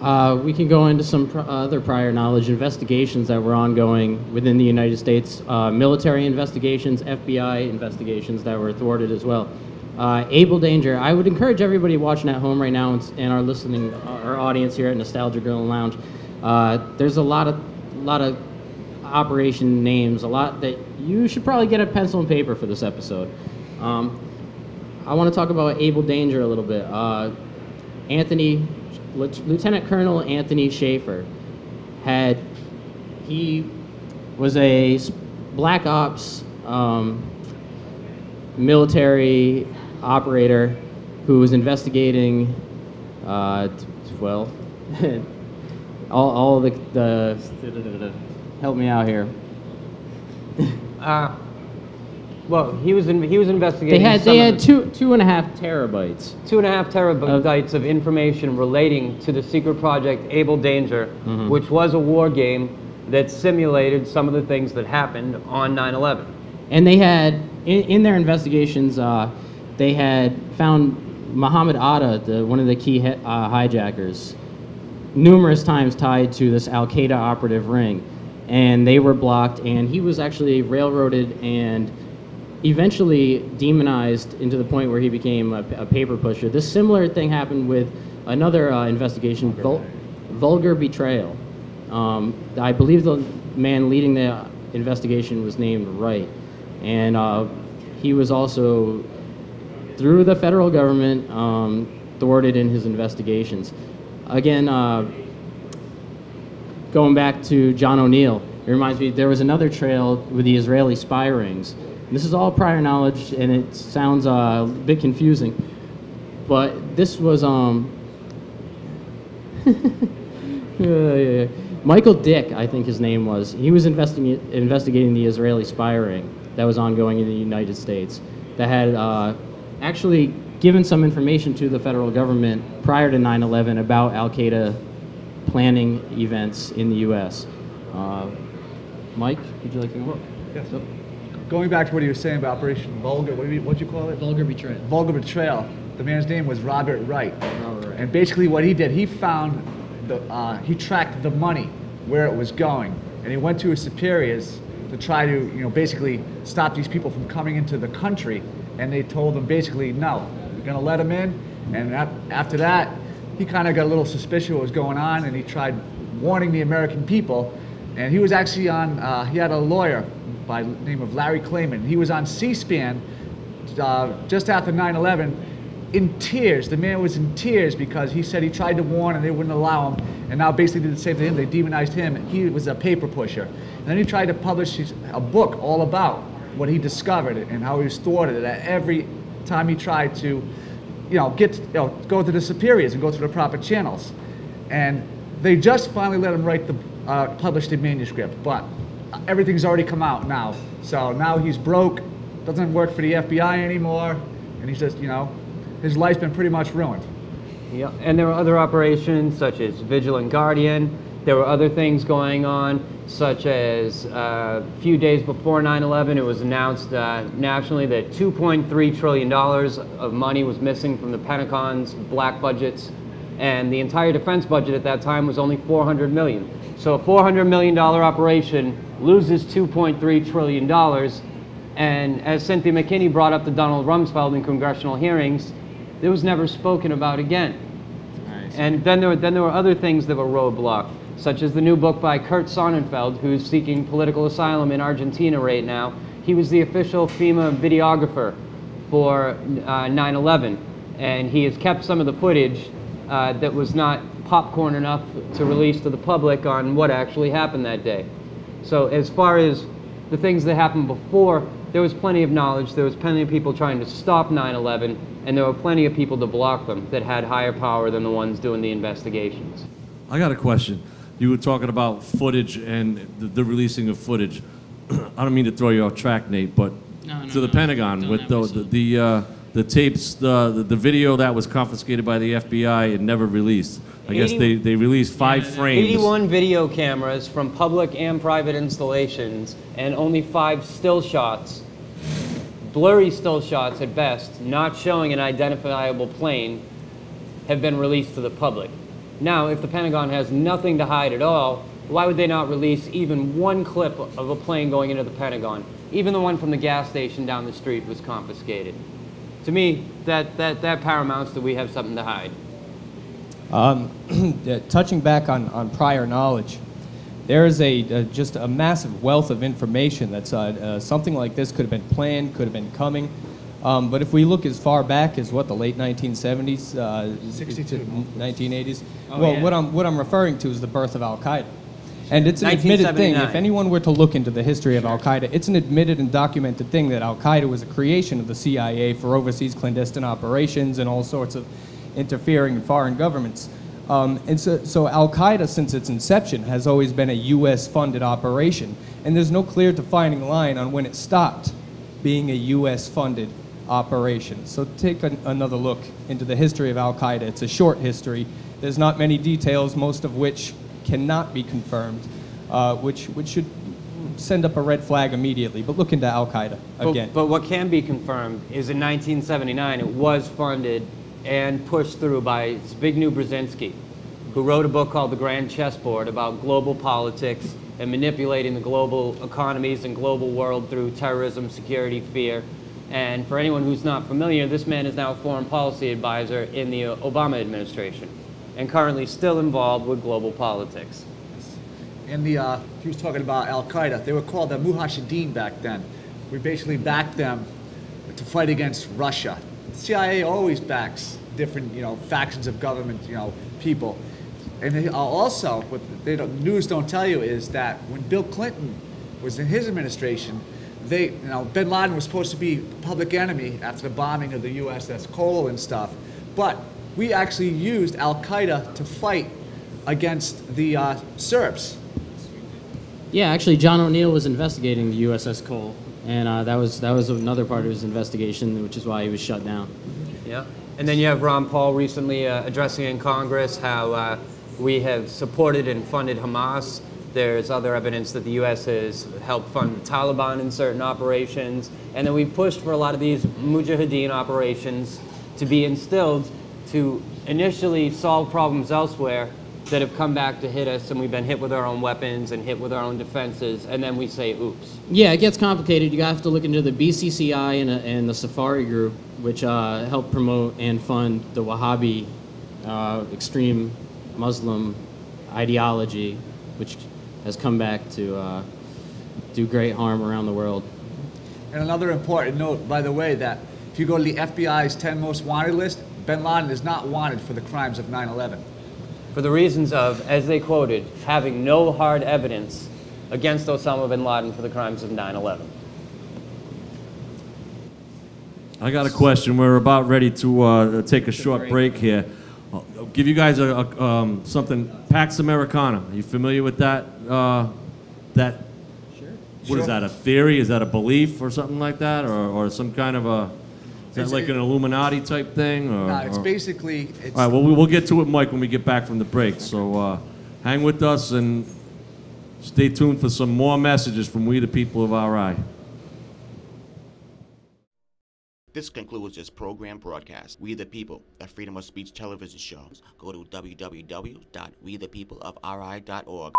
We can go into some other prior knowledge investigations that were ongoing within the United States, military investigations, FBI investigations that were thwarted as well. Able Danger. I would encourage everybody watching at home right now and our listening, our audience here at Nostalgia Grill and Lounge. There's a lot of operation names, a lot that you should probably get a pencil and paper for this episode. I want to talk about Able Danger a little bit. Lieutenant Colonel Anthony Schaefer he was a black ops military operator who was investigating, well, all the help me out here. Well, he was investigating. They had 2.5 terabytes. 2.5 terabytes of information relating to the secret project Able Danger, which was a war game that simulated some of the things that happened on 9/11. And they had, in their investigations, they had found Muhammad Atta, one of the key hijackers, numerous times tied to this Al-Qaeda operative ring. And they were blocked, and he was actually railroaded and eventually demonized into the point where he became a paper pusher. This similar thing happened with another investigation, Vulgar Betrayal. I believe the man leading the investigation was named Wright, and he was also, through the federal government, thwarted in his investigations. Again, going back to John O'Neill, it reminds me, there was another trail with the Israeli spy rings. This is all prior knowledge, and it sounds a bit confusing, but this was Michael Dick, I think his name was. He was investigating the Israeli spy ring that was ongoing in the United States that had actually given some information to the federal government prior to 9/11 about Al-Qaeda planning events in the U.S. Mike, would you like to go? Yes. So, going back to what he was saying about Operation Vulgar, what'd you call it? Vulgar Betrayal. Vulgar Betrayal. The man's name was Robert Wright. Robert Wright. And basically what he did, he found, he tracked the money, where it was going. And he went to his superiors to try to, basically stop these people from coming into the country. And they told him basically, no, we're gonna let them in. And after that, he kind of got a little suspicious of what was going on, and he tried warning the American people. And he was actually on, he had a lawyer by the name of Larry Klayman. He was on C-SPAN just after 9/11 in tears. The man was in tears because he said he tried to warn and they wouldn't allow him, and now basically did the same thing to him. They demonized him. He was a paper pusher. And then he tried to publish a book all about what he discovered and how he was thwarted. And every time he tried to, go to the superiors and go through the proper channels. And they just finally let him write the published the manuscript, but everything's already come out now. So now he's broke, doesn't work for the FBI anymore, and he's just, his life's been pretty much ruined. Yeah, and there were other operations such as Vigilant Guardian. There were other things going on, such as a few days before 9/11, it was announced nationally that $2.3 trillion of money was missing from the Pentagon's black budgets, and the entire defense budget at that time was only $400 million. So a $400 million operation loses $2.3 trillion, and as Cynthia McKinney brought up to Donald Rumsfeld in congressional hearings, it was never spoken about again. Nice. And then there were other things that were roadblocked, such as the new book by Kurt Sonnenfeld, who's seeking political asylum in Argentina right now. He was the official FEMA videographer for 9/11, and he has kept some of the footage that was not popcorn enough to release to the public on what actually happened that day. So as far as the things that happened before, there was plenty of knowledge, there was plenty of people trying to stop 9/11, and there were plenty of people to block them that had higher power than the ones doing the investigations. I got a question. You were talking about footage and the releasing of footage. I don't mean to throw you off track, Nate, but to the Pentagon with the tapes, the video that was confiscated by the FBI and never released. I guess they released 5 frames. 81 video cameras from public and private installations, and only 5 still shots, blurry still shots at best, not showing an identifiable plane, have been released to the public. Now, if the Pentagon has nothing to hide at all, why would they not release even one clip of a plane going into the Pentagon? Even the one from the gas station down the street was confiscated. To me, that paramounts that we have something to hide. Touching back on prior knowledge, there is just a massive wealth of information that's something like this could have been planned, could have been coming. But if we look as far back as the late 1970s, 62. 1980s. Oh, Well, yeah. what I'm referring to is the birth of Al Qaeda, and it's an admitted thing. 1979. If anyone were to look into the history of Al Qaeda, it's an admitted and documented thing that Al Qaeda was a creation of the CIA for overseas clandestine operations and all sorts of interfering in foreign governments. And so Al Qaeda, since its inception, has always been a U.S.-funded operation, and there's no clear defining line on when it stopped being a U.S.-funded operation. So take another look into the history of Al Qaeda. It's a short history. There's not many details, most of which cannot be confirmed, which should send up a red flag immediately. But look into Al Qaeda again. But what can be confirmed is in 1979 it was funded and pushed through by Zbigniew Brzezinski, who wrote a book called The Grand Chessboard about global politics and manipulating the global economies and global world through terrorism, security, fear. And for anyone who's not familiar, this man is now a foreign policy advisor in the Obama administration and currently still involved with global politics. And he was talking about Al Qaeda. They were called the Mujahideen back then. We basically backed them to fight against Russia. The CIA always backs different, factions of government, people. And they also, what the news don't tell you is that when Bill Clinton was in his administration, Bin Laden was supposed to be public enemy after the bombing of the USS Cole and stuff, but we actually used Al Qaeda to fight against the Serbs. Yeah, actually, John O'Neill was investigating the USS Cole, and that was another part of his investigation, which is why he was shut down. Yeah. And then you have Ron Paul recently addressing in Congress how we have supported and funded Hamas. There's other evidence that the U.S. has helped fund the Taliban in certain operations. And then we've pushed for a lot of these Mujahideen operations to be instilled to initially solve problems elsewhere that have come back to hit us, and we've been hit with our own weapons and hit with our own defenses, and then we say, oops. Yeah, it gets complicated. You have to look into the BCCI and the Safari Group, which help promote and fund the Wahhabi extreme Muslim ideology, which has come back to do great harm around the world. And another important note, by the way, that if you go to the FBI's 10 most wanted list, Bin Laden is not wanted for the crimes of 9/11. For the reasons of, as they quoted, having no hard evidence against Osama bin Laden for the crimes of 9/11. I got a question. We're about ready to take a short break here. I'll give you guys something. Pax Americana. Are you familiar with that? Sure. What is that? A theory? Is that a belief or something like that, or some kind of a? Is that like an Illuminati type thing? Or, No, it's basically. It's, all right. Well, we'll get to it, Mike, when we get back from the break. So hang with us and stay tuned for some more messages from We the People of RI. This concludes this program broadcast. We the People, a freedom of speech television show. Go to www.wethepeopleofri.org.